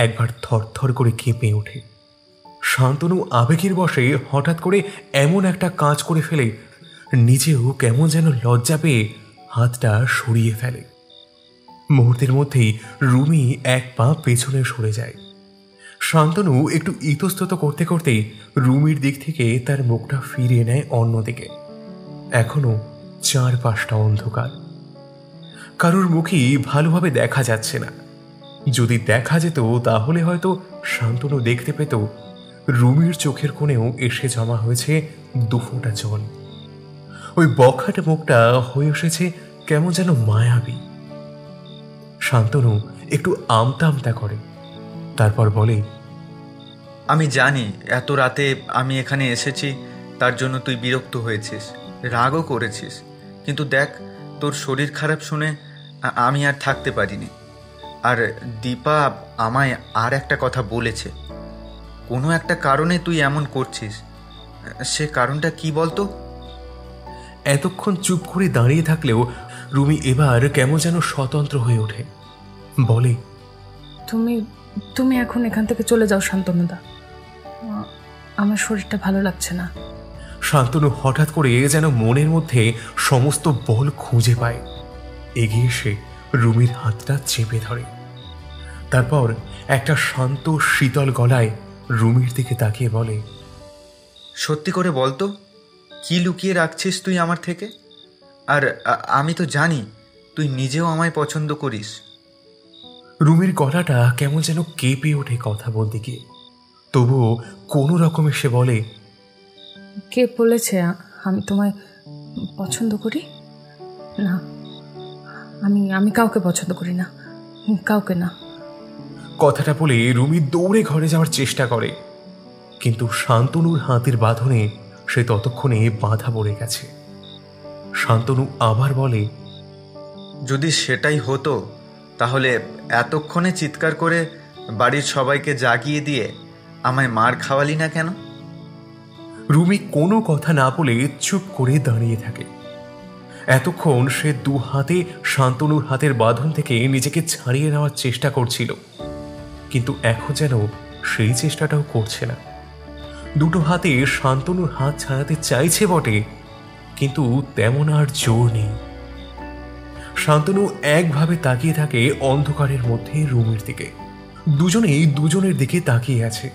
[SPEAKER 2] একবার থরথর করে কেঁপে ওঠে। শান্তনু আবেগের বশে হঠাৎ করে এমন একটা কাজ করে ফেলে, নিজেও কেমন যেন লজ্জা পেয়ে হাতটা সরিয়ে ফেলে। মুহূর্তের মধ্যেই রুমি এক পা পেছনে সরে যায়। শান্তনু একটু ইতস্তত করতে করতেই রুমির দিক থেকে তার মুখটা ফিরিয়ে নেয় অন্যদিকে। এখনো চারপাশটা অন্ধকার, কারোর মুখই ভালোভাবে দেখা যাচ্ছে না। যদি দেখা যেত তাহলে হয়তো শান্তনু দেখতে পেত রুমির চোখের কোণেও এসে জমা হয়েছে দুফোঁটা জল। ওই বখাট মুখটা হয়ে এসেছে কেমন যেন মায়াবী। শান্তনু একটু আমতা আমতা করে, তারপর বলে,
[SPEAKER 1] আমি জানি এত রাতে আমি এখানে এসেছি, তার জন্য তুই বিরক্ত হয়েছিস, রাগও করেছিস, কিন্তু দেখ, তোর শরীর খারাপ শুনে আমি আর থাকতে পারিনি। আর দীপা আমায় আর একটা কথা বলেছে, কোনো একটা কারণে তুই এমন করছিস, সে কারণটা কি বলতো?
[SPEAKER 2] এতক্ষণ চুপ করে দাঁড়িয়ে থাকলেও রুমি এবার কেমন যেন স্বতন্ত্র হয়ে ওঠে। বলে,
[SPEAKER 5] তুমি তুমি এখন এখান থেকে চলে যাও শান্তনুদা, আমার শরীরটা ভালো লাগছে না।
[SPEAKER 2] শান্তনু হঠাৎ করে যেন মনের মধ্যে সমস্ত বল খুঁজে পায়, এগিয়ে এসে রুমির হাতটা চেপে ধরে। তারপর একটা শান্ত শীতল গলায় রুমির দিকে তাকিয়ে বলে,
[SPEAKER 1] সত্যি করে বলতো, কি লুকিয়ে রাখছিস তুই আমার থেকে? আর আমি তো জানি তুই নিজেও আমায় পছন্দ করিস।
[SPEAKER 2] রুমির গলাটা কেমন যেন কেঁপে ওঠে কথা বলতে গিয়ে, তবুও কোনো রকমে সে বলে,
[SPEAKER 5] কে বলেছে আমি তোমায় পছন্দ করি? না, আমি কাউকে পছন্দ করি না, কাউকে না।
[SPEAKER 2] কথাটা বলে রুমি দৌড়ে ঘরে যাওয়ার চেষ্টা করে, কিন্তু শান্তনুর হাতের বাঁধনে সে ততক্ষণে বাধা পড়ে গেছে। শান্তনু আবার বলে,
[SPEAKER 1] যদি সেটাই হতো তাহলে এতক্ষণে চিৎকার করে বাড়ির সবাইকে জাগিয়ে দিয়ে আমায় মার খাওয়ালি না কেন?
[SPEAKER 2] রুমি কোনো কথা না বলে চুপ করে দাঁড়িয়ে থাকে। এতক্ষণ সে দু হাতে শান্তনুর হাতের বাঁধন থেকে নিজেকে ছাড়িয়ে নেওয়ার চেষ্টা করছিল, কিন্তু এখন যেন সেই চেষ্টাটাও করছে না। দুটো হাতে শান্তনুর হাত ছাড়াতে চাইছে বটে, কিন্তু তেমন আর জোর নেই। শান্তনু একভাবে তাকিয়ে থাকে অন্ধকারের মধ্যে রুমির দিকে। দুজনেই দুজনের দিকে তাকিয়ে আছে,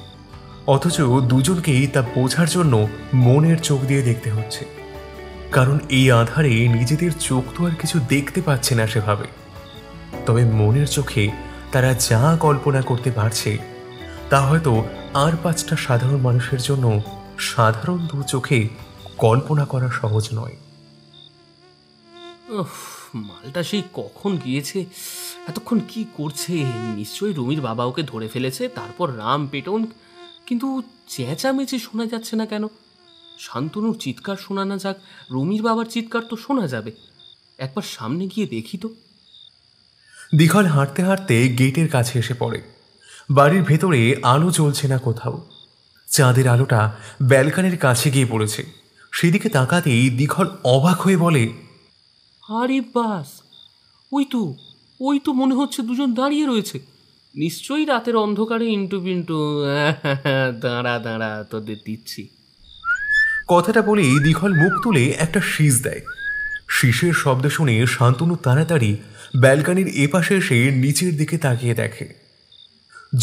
[SPEAKER 2] অথচ দুজনকেই তা বোঝার জন্য মনের চোখ দিয়ে দেখতে হচ্ছে, কারণ এই আধারে নিজেদের চোখ তো আর কিছু দেখতে পাচ্ছে না সেভাবে। তবে মনের চোখে তারা যা কল্পনা করতে পারছে তা হয়তো আর পাঁচটা সাধারণ মানুষের জন্য সাধারণ দু চোখে কল্পনা করা সহজ নয়।
[SPEAKER 6] মালটা সেই কখন গিয়েছে, এতক্ষণ কি করছে? নিশ্চয়ই রুমির বাবা ওকে ধরে ফেলেছে, তারপর রাম পেটন, কিন্তু চেঁচামেচি শোনা যাচ্ছে না কেন? শান্তনুর চিৎকার শোনা না যাক, রুমির বাবার চিৎকার তো শোনা যাবে। একবার সামনে গিয়ে দেখি তো।
[SPEAKER 2] দিঘল হাঁটতে হাঁটতে গেটের কাছে এসে পড়ে। বাড়ির ভেতরে আলো জ্বলছে না কোথাও। চাঁদের আলোটা ব্যালকনির কাছে গিয়ে পড়েছে। সেদিকে তাকাতেই দিঘল অবাক হয়ে বলে,
[SPEAKER 6] আরে বাস, ওই তো মনে হচ্ছে দুজন দাঁড়িয়ে রয়েছে। নিশ্চয়ই রাতের অন্ধকারে ইন্টু পিন্টু। দাঁড়া তোদের দিচ্ছি।
[SPEAKER 2] কথাটা বলেই দিঘল মুখ তুলে একটা শীষ দেয়। শীষের শব্দ শুনে শান্তনু তাড়াতাড়ি ব্যালকনির এপাশে এসে নিচের দিকে তাকিয়ে দেখে।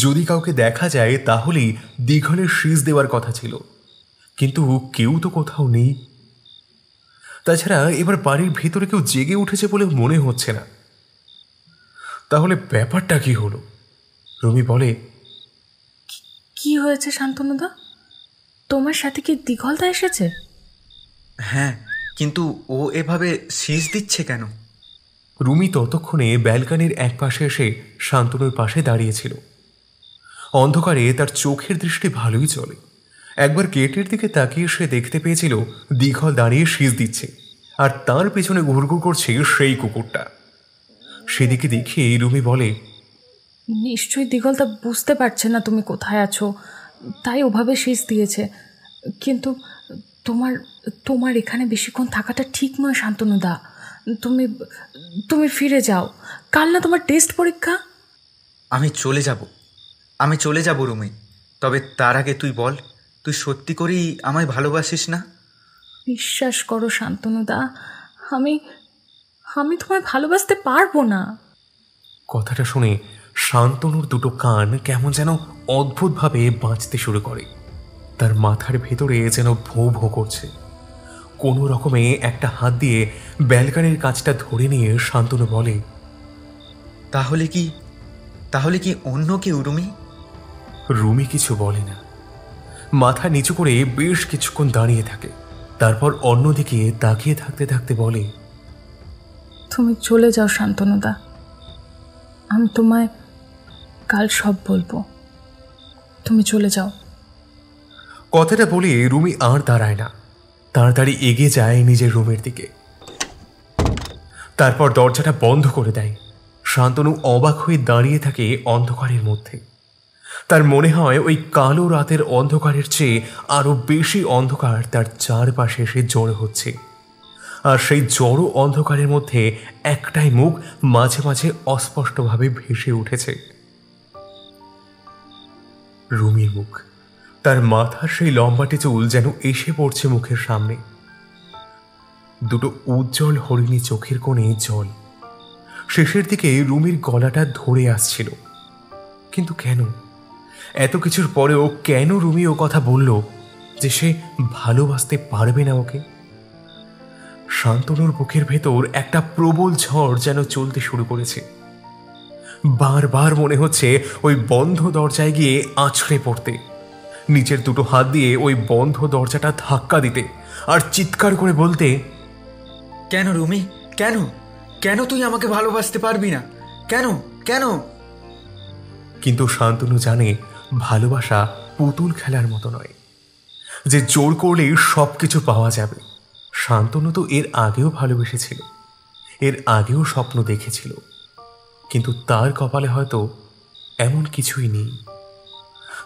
[SPEAKER 2] যদি কাউকে দেখা যায় তাহলেই দিঘলের শীষ দেওয়ার কথা ছিল, কিন্তু কেউ তো কোথাও নেই। তাছাড়া এবার বাড়ির ভেতরে কেউ জেগে উঠেছে বলে মনে হচ্ছে না। তাহলে ব্যাপারটা কি হলো? রুমি বলে,
[SPEAKER 5] কি হয়েছে শান্তনুদা? তোমার সাথে কি দিঘলদা এসেছে?
[SPEAKER 1] হ্যাঁ, কিন্তু ও এভাবে শীষ দিচ্ছে কেন?
[SPEAKER 2] রুমি ততক্ষণে ব্যালকনির এক পাশে এসে শান্তনুর পাশে দাঁড়িয়েছিল। অন্ধকারে তার চোখের দৃষ্টি ভালোই চলে। একবার গেটের দিকে তাকিয়ে সে দেখতে পেয়েছিল দিঘল দাঁড়িয়ে শীষ দিচ্ছে, আর তার পেছনে ঘুরঘুর করছে সেই কুকুরটা। সেদিকে দেখে রুমি বলে,
[SPEAKER 5] নিশ্চয়ই দিঘলদা বুঝতে পারছে না তুমি কোথায় আছো, তাই ওভাবে শীষ দিয়েছে। কিন্তু তোমার এখানে বেশিক্ষণ থাকাটা ঠিক নয় শান্তনুদা। তুমি ফিরে যাও। কাল না তোমার টেস্ট পরীক্ষা?
[SPEAKER 1] আমি চলে যাব রুমি। তবে তার আগে তুই বল, তুই সত্যি করেই আমায় ভালোবাসিস না?
[SPEAKER 5] বিশ্বাস করো শান্তনুদা, আমি তোমায় ভালোবাসতে পারবো না।
[SPEAKER 2] কথাটা শুনে শান্তনুর দুটো কান কেমন যেন অদ্ভুতভাবে বাঁচতে শুরু করে। তার মাথার ভেতরে যেন ভোঁ ভোঁ করছে। কোনো রকমে একটা হাত দিয়ে ব্যালকনির কাজটা ধরে নিয়ে শান্তনু বলে,
[SPEAKER 1] তাহলে কি অন্য কেউ রুমি?
[SPEAKER 2] রুমি কিছু বলে না। মাথা নিচু করে বেশ কিছুক্ষণ দাঁড়িয়ে থাকে। তারপর অন্যদিকে তাকিয়ে থাকতে থাকতে বলে,
[SPEAKER 5] তুমি চলে যাও শান্তনুদা, আমি তোমায় কাল সব বলবো। তুমি চলে যাও।
[SPEAKER 2] কথাটা বলে রুমি আর দাঁড়ায় না, তাড়াতাড়ি এগিয়ে যায় নিজের রুমের দিকে। তারপর দরজাটা বন্ধ করে দেয়। শান্তনু অবাক হয়ে দাঁড়িয়ে থাকে অন্ধকারের মধ্যে। তার মনে হয় ওই কালো রাতের অন্ধকারের চেয়ে আরো বেশি অন্ধকার তার চারপাশে এসে জড়ো হচ্ছে। আর সেই জড়ো অন্ধকারের মধ্যে একটাই মুখ মাঝে মাঝে অস্পষ্টভাবে ভেসে উঠেছে। রুমির মুখ। তার মাথার সেই লম্বাটে চুল যেন এসে পড়ছে মুখের সামনে। দুটো উজ্জ্বল হরিণী চোখের কোণে জল। শেষের দিকে রুমির গলাটা ধরে আসছিল। কিন্তু কেন? এত কিছুর পরেও কেন রুমি ও কথা বলল যে সে ভালোবাসতে পারবে না ওকে? শান্তনুর বুকের ভেতর একটা প্রবল ঝড় যেন চলতে শুরু করেছে। বারবার মনে হচ্ছে ওই বন্ধ দরজায় গিয়ে আছড়ে পড়তে, নিচের দুটো হাত দিয়ে ওই বন্ধ দরজাটা ধাক্কা দিতে, আর চিৎকার করে বলতে,
[SPEAKER 1] কেন রুমি, কেন কেন তুই আমাকে ভালোবাসতে পারবি না? কেন কেন?
[SPEAKER 2] কিন্তু শান্তনু জানে ভালোবাসা পুতুল খেলার মতো নয় যে জোর করলেই সব কিছু পাওয়া যাবে। শান্তনু তো এর আগেও ভালোবেসেছিল, এর আগেও স্বপ্ন দেখেছিল, কিন্তু তার কপালে হয়তো এমন কিছুই নেই।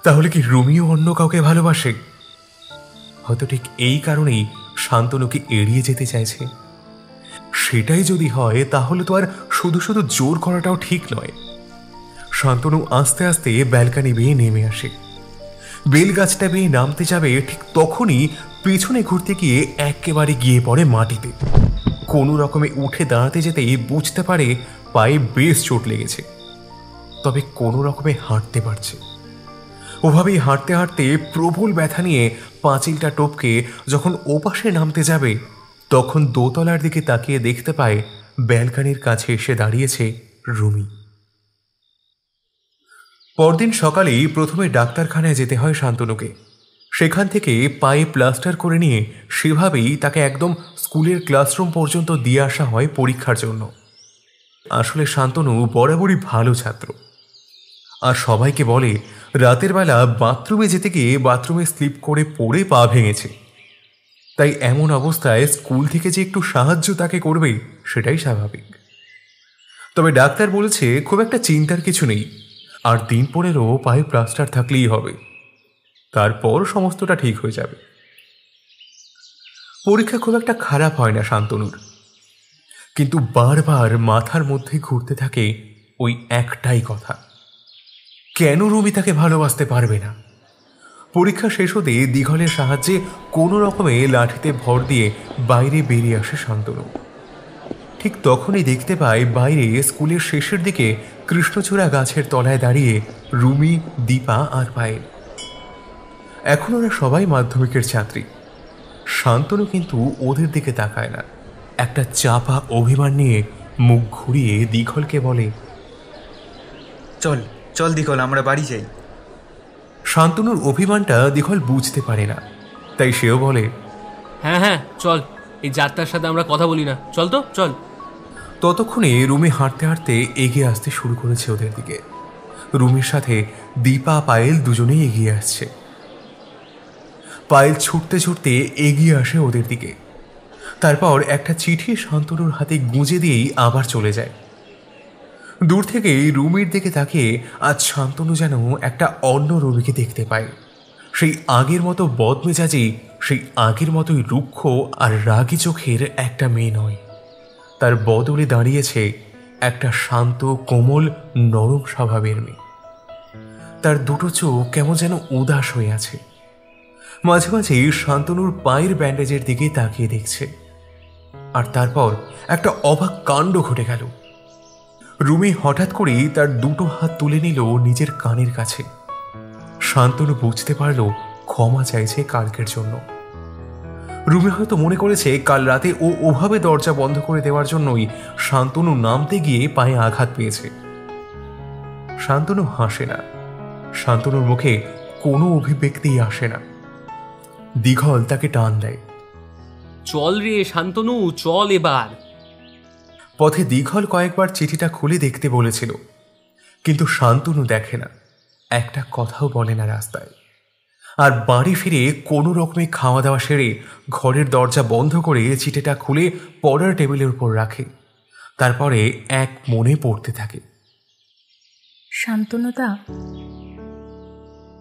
[SPEAKER 2] তাহলে কি রুমিও অন্য কাউকে ভালোবাসে? হয়তো ঠিক এই কারণেই শান্তনুকে এড়িয়ে যেতে চাইছে। সেটাই যদি হয় তাহলে তো আর শুধু শুধু জোর করাটাও ঠিক নয়। শান্তনু আস্তে আস্তে ব্যালকনি বেয়ে নেমে আসে। বেলগাছটা বেয়ে নামতে যাবে ঠিক তখনই পেছনে ঘুরতে গিয়ে একেবারে গিয়ে পড়ে মাটিতে। কোনো রকমে উঠে দাঁড়াতে যেতেই বুঝতে পারে পায়ে বেশ চোট লেগেছে, তবে কোনো রকমে হাঁটতে পারছে। ওভাবেই হাঁটতে হাঁটতে প্রবল ব্যথা নিয়ে পাঁচিলটা টপকে যখন ওপাশে নামতে যাবে তখন দোতলার দিকে তাকিয়ে দেখতে পায় ব্যালকনির কাছে এসে দাঁড়িয়েছে রুমি। পরদিন সকালেই প্রথমে ডাক্তারখানায় যেতে হয় শান্তনুকে। সেখান থেকে পায়ে প্লাস্টার করে নিয়ে সেভাবেই তাকে একদম স্কুলের ক্লাসরুম পর্যন্ত দিয়ে আসা হয় পরীক্ষার জন্য। আসলে শান্তনু বরাবরই ভালো ছাত্র, আর সবাইকে বলে রাতের বেলা বাথরুমে যেতে গিয়ে বাথরুমে স্লিপ করে পড়ে পা ভেঙেছে। তাই এমন অবস্থায় স্কুল থেকে যে একটু সাহায্য তাকে করবে সেটাই স্বাভাবিক। তবে ডাক্তার বলেছে খুব একটা চিন্তার কিছু নেই, আর দিন 15 পায়ে প্লাস্টার থাকলেই হবে, তারপর সমস্তটা ঠিক হয়ে যাবে। পরীক্ষা খুব একটা খারাপ হয় না শান্তনুর, কিন্তু বারবার মাথার মধ্যে ঘুরতে থাকে ওই একটাই কথা, কেন রুমি তাকে ভালোবাসতে পারবে না। পরীক্ষা শেষ হতে দীঘলের সাহায্যে কোনো রকমে লাঠিতে ভর দিয়ে বাইরে বেরিয়ে আসে শান্তনু। ঠিক তখনই দেখতে পায় বাইরে স্কুলের শেষের দিকে কৃষ্ণচূড়া গাছের তলায় দাঁড়িয়ে রুমি, দীপা আর পায়েল। এখন ওরা সবাই মাধ্যমিকের ছাত্রী। শান্তনু কিন্তু ওদের দিকে তাকায় না, একটা চাপা অভিমান নিয়ে মুখ ঘুরিয়ে দীঘলকে বলে,
[SPEAKER 1] চল চল দীঘল, আমরা বাড়ি যাই।
[SPEAKER 2] শান্তনুর অভিমানটা দীঘল বুঝতে পারে না, তাই সেও বলে,
[SPEAKER 6] হ্যাঁ হ্যাঁ চল, এই যাত্রার সাথে আমরা কথা বলি না, চল তো চল।
[SPEAKER 2] ততক্ষণে রুমি হাঁটতে হাঁটতে এগিয়ে আসতে শুরু করেছে ওদের দিকে। রুমির সাথে দীপা, পায়েল দুজনেই এগিয়ে আসছে। পায়েল ছুটতে ছুটতে এগিয়ে আসে ওদের দিকে, তারপর একটা চিঠি শান্তনুর হাতে গুঁজে দিয়েই আবার চলে যায়। দূর থেকে রুমির দিকে তাকিয়ে আজ শান্তনু যেন একটা অন্য রুমিকে দেখতে পায়। সেই আগের মতো বদমেজাজি, সেই আগের মতোই রুক্ষ আর রাগী চোখের একটা মেয়ে নয়, তার বদলে দাঁড়িয়েছে একটা শান্ত, কোমল, নরম স্বভাবের মেয়ে। তার দুটো চোখ কেমন যেন উদাস হয়ে আছে। মাঝে মাঝে শান্তনুর পায়ের ব্যান্ডেজের দিকে তাকিয়ে দেখছে। আর তারপর একটা অবাক কাণ্ড ঘটে গেল। রুমি হঠাৎ করেই তার দুটো হাত তুলে নিল নিজের কানের কাছে। শান্তনু বুঝতে পারল ক্ষমা চাইছে কালকের জন্য। রুমি হয়তো মনে করেছে কাল রাতে ও ওভাবে দরজা বন্ধ করে দেওয়ার জন্যই শান্তনু নামতে গিয়ে পায়ে আঘাত পেয়েছে। শান্তনু হাসে না, শান্তনুর মুখে কোনো অভিব্যক্তিই আসে না। দীঘল তাকে টান দেয়,
[SPEAKER 6] চল রে শান্তনু, চল এবার।
[SPEAKER 2] পথে দীঘল কয়েকবার চিঠিটা খুলে দেখতে বলেছিল, কিন্তু শান্তনু দেখে না, একটা কথাও বলে না রাস্তায়। আর বাড়ি ফিরে কোনো রকমে খাওয়া দাওয়া সেরে ঘরের দরজা বন্ধ করে চিঠিটা খুলে পড়ার টেবিলের উপর রাখে। তারপরে এক মনে পড়তে থাকে,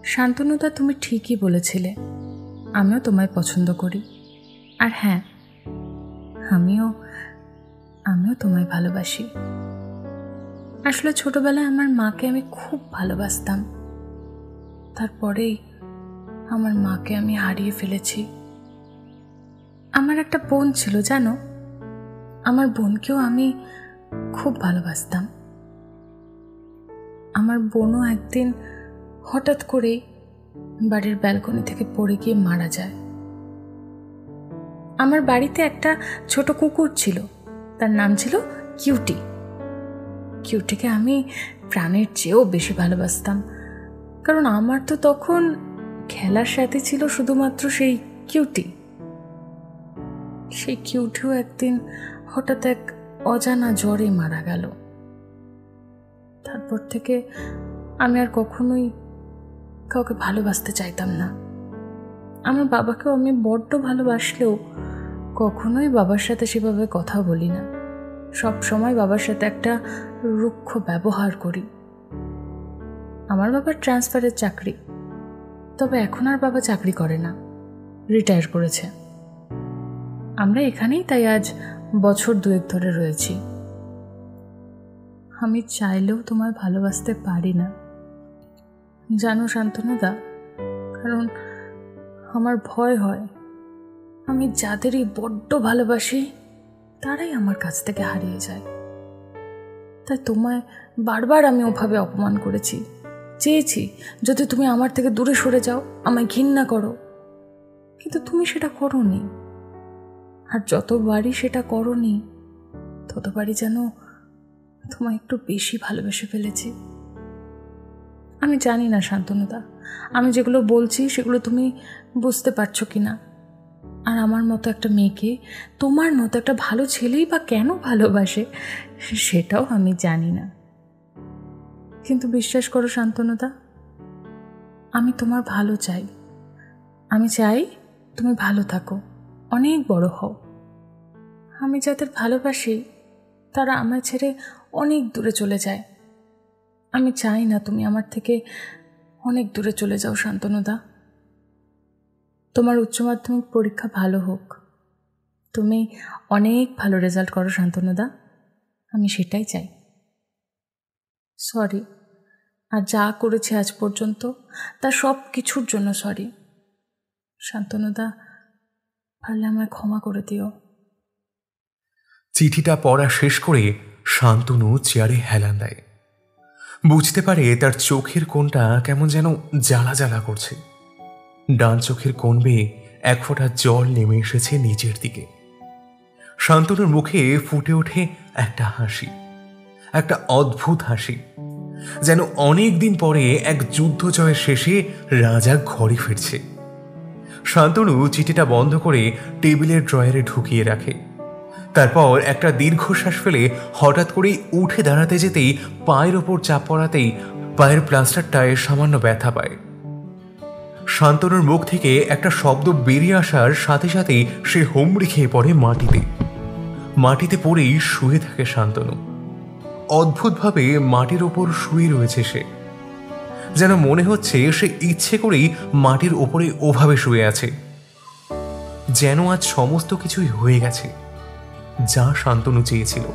[SPEAKER 5] শান্তনুদা, তুমি ঠিকই বলেছিলে, আমিও তোমায় পছন্দ করি। আর হ্যাঁ, আমিও তোমায় ভালোবাসি। আসলে ছোটবেলায় আমার মাকে আমি খুব ভালোবাসতাম, তারপরেই আমার মাকে আমি হারিয়ে ফেলেছি। আমার একটা বোন ছিল জানো, আমার বোনকেও আমি খুব ভালোবাসতাম। আমার বোনও একদিন হঠাৎ করেই বাড়ির ব্যালকনি থেকে পড়ে গিয়ে মারা যায়। আমার বাড়িতে একটা ছোট কুকুর ছিল, তার নাম ছিল কিউটি। কিউটিকে আমি প্রাণের চেয়েও বেশি ভালোবাসতাম, কারণ আমার তো তখন খেলার সাথে ছিল শুধুমাত্র সেই কিউটি। সেই কিউটিও একদিন হঠাৎ এক অজানা জ্বরে মারা গেল। তারপর থেকে আমি আর কখনোই কাউকে ভালোবাসতে চাইতাম না। আমার বাবাকেও আমি বড্ড ভালোবাসলেও কখনোই বাবার সাথে সেভাবে কথা বলি না। সব সময় বাবার সাথে একটা রুক্ষ ব্যবহার করি। আমার বাবার ট্রান্সফারের চাকরি, তবে এখন আর বাবা চাকরি করে না, রিটায়ার করেছে। আমরা এখানেই তাই আজ বছর 2 ধরে রয়েছি। আমি চাইলেও তোমায় ভালোবাসতে পারি না জানো শান্তনুদা, কারণ আমার ভয় হয় আমি যাদেরই বড্ড ভালোবাসি তারাই আমার কাছ থেকে হারিয়ে যায়। তাই তোমায় বারবার আমি ওভাবে অপমান করেছি, চেয়েছি যদি তুমি আমার থেকে দূরে সরে যাও, আমায় ঘৃণা করো, কিন্তু তুমি সেটা করোনি। আর যতবারই সেটা করোনি ততবারই যেন তোমায় একটু বেশি ভালোবেসে ফেলেছি। আমি জানি না শান্তনুদা, আমি যেগুলো বলছি সেগুলো তুমি বুঝতে পারছো কি না। আর আমার মতো একটা মেয়েকে তোমার মতো একটা ভালো ছেলেই বা কেন ভালোবাসে সেটাও আমি জানি না। কিন্তু বিশ্বাস করো শান্তনুদা, আমি তোমার ভালো চাই। আমি চাই তুমি ভালো থাকো, অনেক বড় হও। আমি যাদের ভালোবাসি তারা আমায় ছেড়ে অনেক দূরে চলে যায়। আমি চাই না তুমি আমার থেকে অনেক দূরে চলে যাও শান্তনুদা। তোমার উচ্চ মাধ্যমিক পরীক্ষা ভালো হোক, তুমি অনেক ভালো রেজাল্ট করো শান্তনুদা, আমি সেটাই চাই। সরি, আর যা করেছি আজ পর্যন্ত তার সব কিছুর জন্য সরি। শান্তনুদা, পারলে আমায় ক্ষমা করে দিও।
[SPEAKER 2] চিঠিটা পড়া শেষ করে শান্তনু চেয়ারে হেলান দেয়। বুঝতে পারে তার চোখের কোণটা কেমন যেন জ্বালা জ্বালা করছে। ডান চোখের কোণ বেয়ে এক ফোঁটা জল নেমে এসেছে নিচের দিকে। শান্তনুর মুখে ফুটে ওঠে একটা হাসি, একটা অদ্ভুত হাসি, যেন অনেক দিন পরে এক যুদ্ধ জয়ের শেষে রাজা ঘরে ফিরছে। শান্তনু চিঠিটা বন্ধ করে টেবিলের ড্রয়ারে ঢুকিয়ে রাখে। তারপর একটা দীর্ঘশ্বাস ফেলে হঠাৎ করেই উঠে দাঁড়াতে যেতেই পায়ের ওপর চাপ পড়াতেই পায়ের প্লাস্টারটায় সামান্য ব্যথা পায়। শান্তনুর মুখ থেকে একটা শব্দ বেরিয়ে আসার সাথে সাথেই সে হুমড়ি খেয়ে পড়ে মাটিতে। মাটিতে পড়েই শুয়ে থাকে শান্তনু। অদ্ভুতভাবে মাটির ওপর শুয়ে রয়েছে সে, যেন মনে হচ্ছে সে ইচ্ছে করেই মাটির ওপরে ওভাবে শুয়ে আছে, যেন আজ সমস্ত কিছুই হয়ে গেছে যা শান্তনু চেয়েছিল।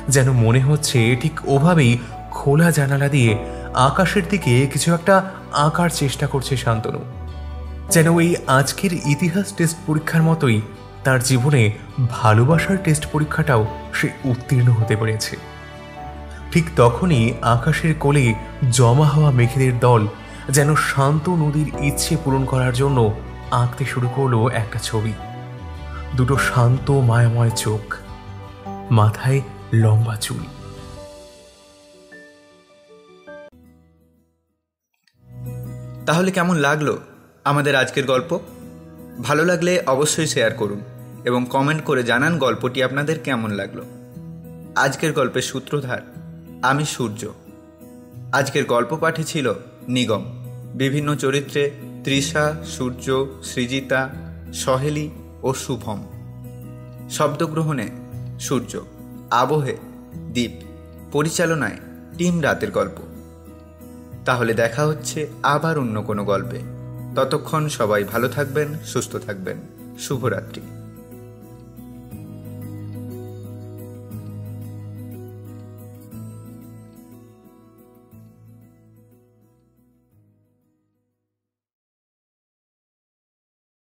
[SPEAKER 2] যেন মনে হচ্ছে ঠিক ওভাবেই খোলা জানালা দিয়ে আকাশের দিকে কিছু একটা আঁকার চেষ্টা করছে শান্তনু। যেন এই আজকের ইতিহাস টেস্ট পরীক্ষার মতোই তার জীবনে ভালোবাসার টেস্ট পরীক্ষাটাও সে উত্তীর্ণ হতে পেরেছে। ঠিক তখনই আকাশের কোলে জমা হওয়া মেঘেদের দল যেন শান্ত নদীর ইচ্ছে পূরণ করার জন্য আঁকতে শুরু করলো একটা ছবি। দুটো শান্ত মায়াময় চোখ, মাথায় লম্বা চুল।
[SPEAKER 1] তাহলে কেমন লাগলো আমাদের আজকের গল্প? ভালো লাগলে অবশ্যই শেয়ার করুন এবং কমেন্ট করে জানান গল্পটি আপনাদের কেমন লাগলো। আজকের গল্পের সূত্রধার আমি সূর্য। আজকের গল্প পাঠে ছিল নিগম। বিভিন্ন চরিত্রে তৃষা, সূর্য, সৃজিতা, সহেলি ও শুভম। শব্দগ্রহণে সূর্য, আবহে দীপ, পরিচালনায় টিম রাতের গল্প। তাহলে দেখা হচ্ছে আবার অন্য কোনো গল্পে। ততক্ষণ সবাই ভালো থাকবেন, সুস্থ থাকবেন। শুভরাত্রি।